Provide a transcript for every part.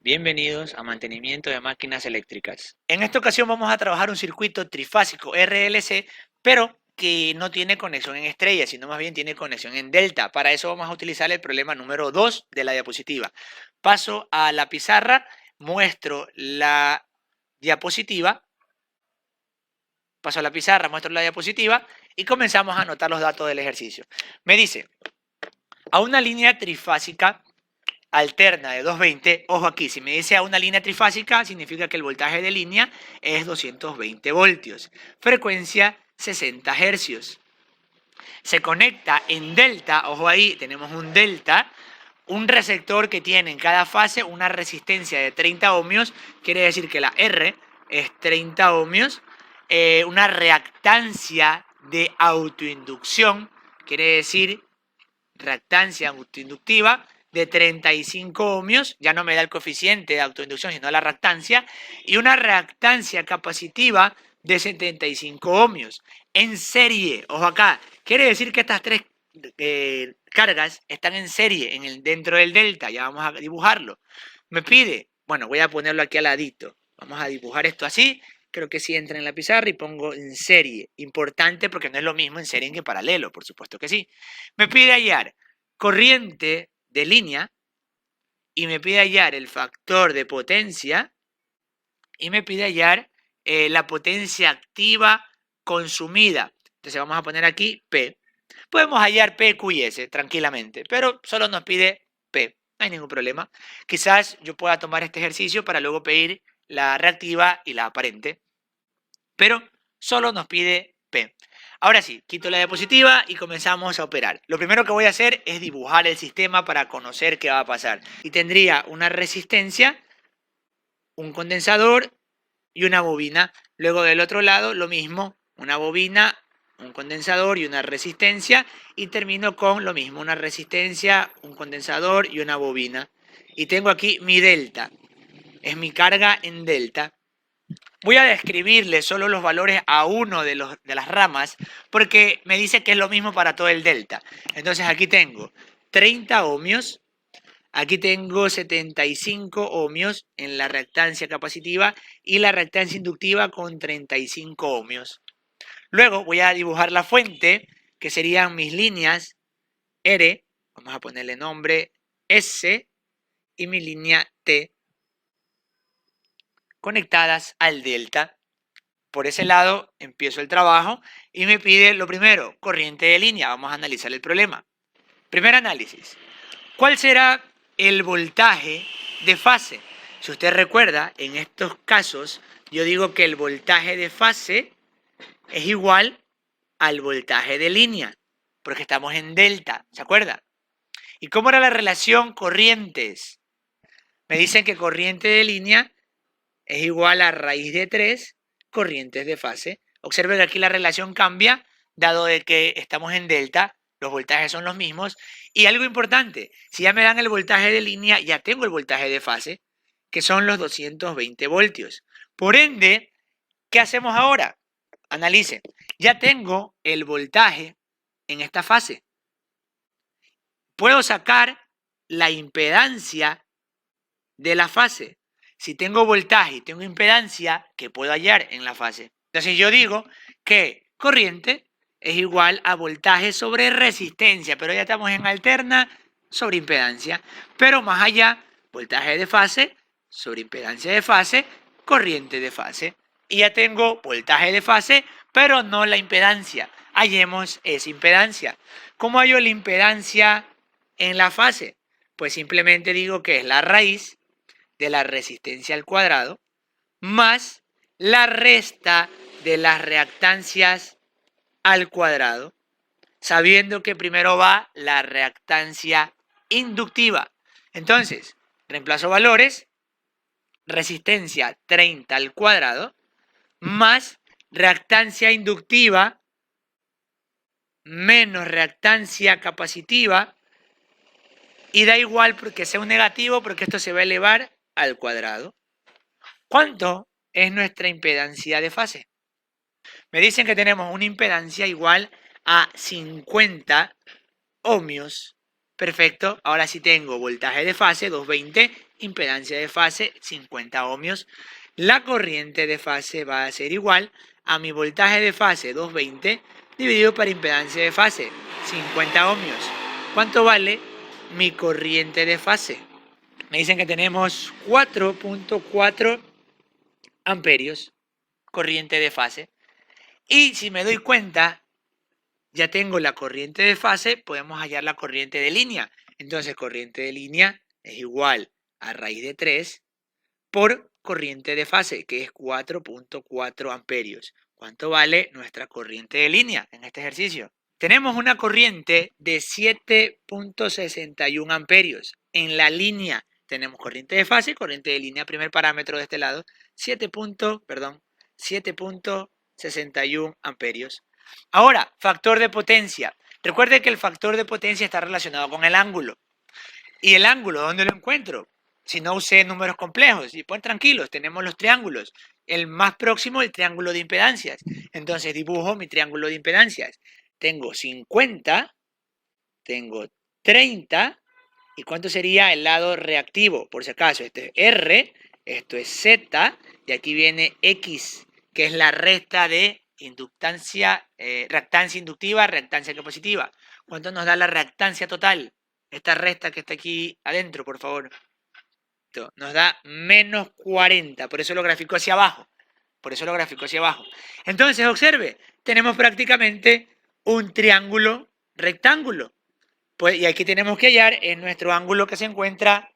Bienvenidos a Mantenimiento de Máquinas Eléctricas. En esta ocasión vamos a trabajar un circuito trifásico RLC, pero que no tiene conexión en estrella, sino más bien tiene conexión en delta. Para eso vamos a utilizar el problema número 2 de la diapositiva. Paso a la pizarra, muestro la diapositiva, y comenzamos a anotar los datos del ejercicio. Me dice, a una línea trifásica alterna de 220, ojo aquí, si me dice a una línea trifásica, significa que el voltaje de línea es 220 voltios. Frecuencia 60 hercios. Se conecta en delta, ojo ahí, tenemos un delta, un receptor que tiene en cada fase una resistencia de 30 ohmios, quiere decir que la R es 30 ohmios, una reactancia de autoinducción, quiere decir reactancia autoinductiva de 35 ohmios, ya no me da el coeficiente de autoinducción, sino la reactancia, y una reactancia capacitiva de 75 ohmios. En serie, ojo acá, quiere decir que estas tres cargas están en serie dentro del delta, ya vamos a dibujarlo. Me pide, bueno, voy a ponerlo aquí al ladito, vamos a dibujar esto así, creo que sí entra en la pizarra y pongo en serie. Importante porque no es lo mismo en serie que en paralelo, por supuesto que sí. Me pide hallar corriente de línea y me pide hallar el factor de potencia y me pide hallar la potencia activa consumida. Entonces vamos a poner aquí P. Podemos hallar P, Q y S tranquilamente, pero solo nos pide P. No hay ningún problema. Quizás yo pueda tomar este ejercicio para luego pedir la reactiva y la aparente, pero solo nos pide P. Ahora sí, quito la diapositiva y comenzamos a operar. Lo primero que voy a hacer es dibujar el sistema para conocer qué va a pasar. Y tendría una resistencia, un condensador y una bobina. Luego del otro lado lo mismo, una bobina, un condensador y una resistencia. Y termino con lo mismo, una resistencia, un condensador y una bobina. Y tengo aquí mi delta. Es mi carga en delta. Voy a describirle solo los valores a uno de las ramas porque me dice que es lo mismo para todo el delta. Entonces aquí tengo 30 ohmios, aquí tengo 75 ohmios en la reactancia capacitiva y la reactancia inductiva con 35 ohmios. Luego voy a dibujar la fuente, que serían mis líneas R, vamos a ponerle nombre S, y mi línea T, conectadas al delta. Por ese lado empiezo el trabajo y me pide lo primero, corriente de línea. Vamos a analizar el problema. Primer análisis. ¿Cuál será el voltaje de fase? Si usted recuerda, en estos casos yo digo que el voltaje de fase es igual al voltaje de línea, porque estamos en delta, ¿se acuerda? ¿Y cómo era la relación corrientes? Me dicen que corriente de línea es igual a raíz de 3 corrientes de fase. Observe que aquí la relación cambia, dado de que estamos en delta, los voltajes son los mismos. Y algo importante, si ya me dan el voltaje de línea, ya tengo el voltaje de fase, que son los 220 voltios. Por ende, ¿qué hacemos ahora? Analicen. Ya tengo el voltaje en esta fase. Puedo sacar la impedancia de la fase. Si tengo voltaje y tengo impedancia, ¿qué puedo hallar en la fase? Entonces yo digo que corriente es igual a voltaje sobre resistencia, pero ya estamos en alterna sobre impedancia. Pero más allá, voltaje de fase sobre impedancia de fase, corriente de fase. Y ya tengo voltaje de fase, pero no la impedancia. Hallemos esa impedancia. ¿Cómo hallo la impedancia en la fase? Pues simplemente digo que es la raíz de la resistencia al cuadrado más la resta de las reactancias al cuadrado, sabiendo que primero va la reactancia inductiva. Entonces, reemplazo valores, resistencia 30 al cuadrado, más reactancia inductiva menos reactancia capacitiva, y da igual porque sea un negativo, porque esto se va a elevar al cuadrado. ¿Cuánto es nuestra impedancia de fase? Me dicen que tenemos una impedancia igual a 50 ohmios. Perfecto. Ahora sí tengo voltaje de fase 220 impedancia de fase 50 ohmios. La corriente de fase va a ser igual a mi voltaje de fase 220 dividido por impedancia de fase 50 ohmios. ¿Cuánto vale mi corriente de fase? Me dicen que tenemos 4.4 amperios corriente de fase. Y si me doy cuenta, ya tengo la corriente de fase, podemos hallar la corriente de línea. Entonces, corriente de línea es igual a raíz de 3 por corriente de fase, que es 4.4 amperios. ¿Cuánto vale nuestra corriente de línea en este ejercicio? Tenemos una corriente de 7.61 amperios. En la línea tenemos corriente de fase y corriente de línea, primer parámetro de este lado, 7.61 amperios. Ahora, factor de potencia. Recuerde que el factor de potencia está relacionado con el ángulo. ¿Y el ángulo dónde lo encuentro? Si no usé números complejos. Y pues tranquilos, tenemos los triángulos. El más próximo, el triángulo de impedancias. Entonces dibujo mi triángulo de impedancias. Tengo 50, tengo 30. ¿Y cuánto sería el lado reactivo? Por si acaso, esto es R, esto es Z, y aquí viene X, que es la resta de inductancia, reactancia inductiva, reactancia capacitiva. ¿Cuánto nos da la reactancia total? Esta resta que está aquí adentro, por favor. Esto nos da menos 40, por eso lo grafico hacia abajo. Por eso lo grafico hacia abajo. Entonces, observe, tenemos prácticamente un triángulo rectángulo. Pues, y aquí tenemos que hallar en nuestro ángulo que se encuentra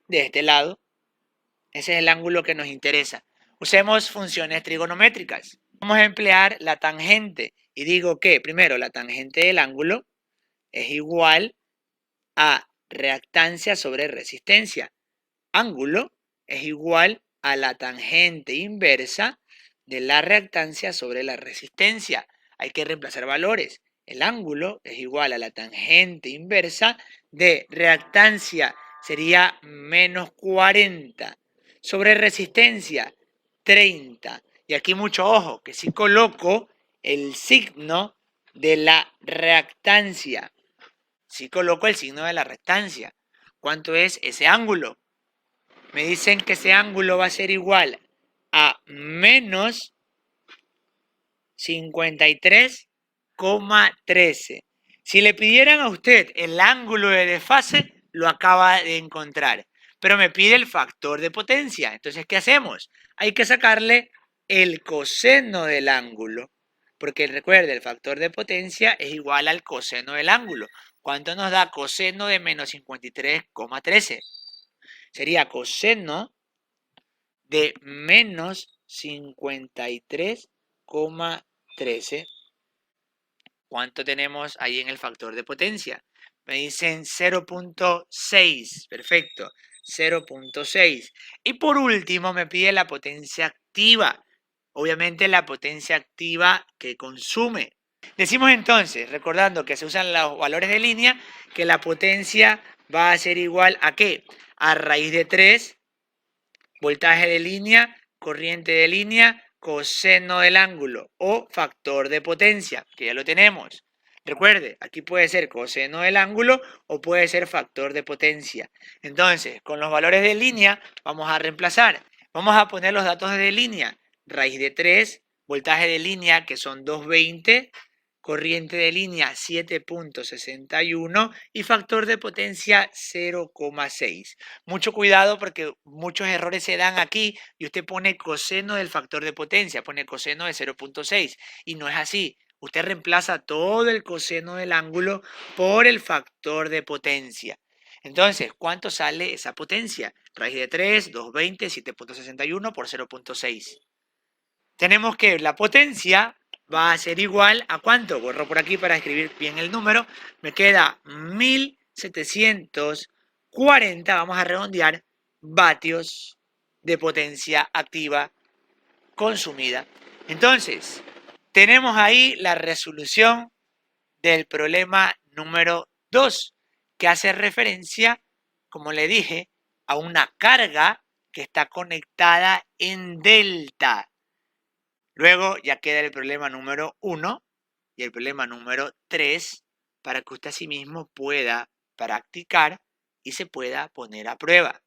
de este lado. Ese es el ángulo que nos interesa. Usemos funciones trigonométricas. Vamos a emplear la tangente. Y digo que, primero, la tangente del ángulo es igual a reactancia sobre resistencia. Ángulo es igual a la tangente inversa de la reactancia sobre la resistencia. Hay que reemplazar valores. El ángulo es igual a la tangente inversa de reactancia, sería menos 40, sobre resistencia, 30. Y aquí mucho ojo, que si coloco el signo de la reactancia, si coloco el signo de la reactancia, ¿cuánto es ese ángulo? Me dicen que ese ángulo va a ser igual a menos 53,13. Si le pidieran a usted el ángulo de desfase, lo acaba de encontrar. Pero me pide el factor de potencia. Entonces, ¿qué hacemos? Hay que sacarle el coseno del ángulo. Porque recuerde, el factor de potencia es igual al coseno del ángulo. ¿Cuánto nos da coseno de menos 53,13? Sería coseno de menos 53,13. ¿Cuánto tenemos ahí en el factor de potencia? Me dicen 0.6. Perfecto. 0.6. Y por último me pide la potencia activa. Obviamente la potencia activa que consume. Decimos entonces, recordando que se usan los valores de línea, que la potencia va a ser igual a ¿qué? A raíz de 3, voltaje de línea, corriente de línea, coseno del ángulo o factor de potencia, que ya lo tenemos. Recuerde, aquí puede ser coseno del ángulo o puede ser factor de potencia. Entonces, con los valores de línea vamos a reemplazar. Vamos a poner los datos de línea. Raíz de 3, voltaje de línea que son 220, corriente de línea 7.61 y factor de potencia 0,6. Mucho cuidado porque muchos errores se dan aquí y usted pone coseno del factor de potencia, pone coseno de 0,6 y no es así. Usted reemplaza todo el coseno del ángulo por el factor de potencia. Entonces, ¿cuánto sale esa potencia? Raíz de 3, 220, 7.61 por 0,6. Tenemos que la potencia va a ser igual a ¿cuánto? Borro por aquí para escribir bien el número. Me queda 1740, vamos a redondear, vatios de potencia activa consumida. Entonces, tenemos ahí la resolución del problema número 2, que hace referencia, como le dije, a una carga que está conectada en delta. Luego ya queda el problema número 1 y el problema número 3 para que usted a sí mismo pueda practicar y se pueda poner a prueba.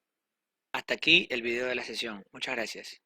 Hasta aquí el video de la sesión. Muchas gracias.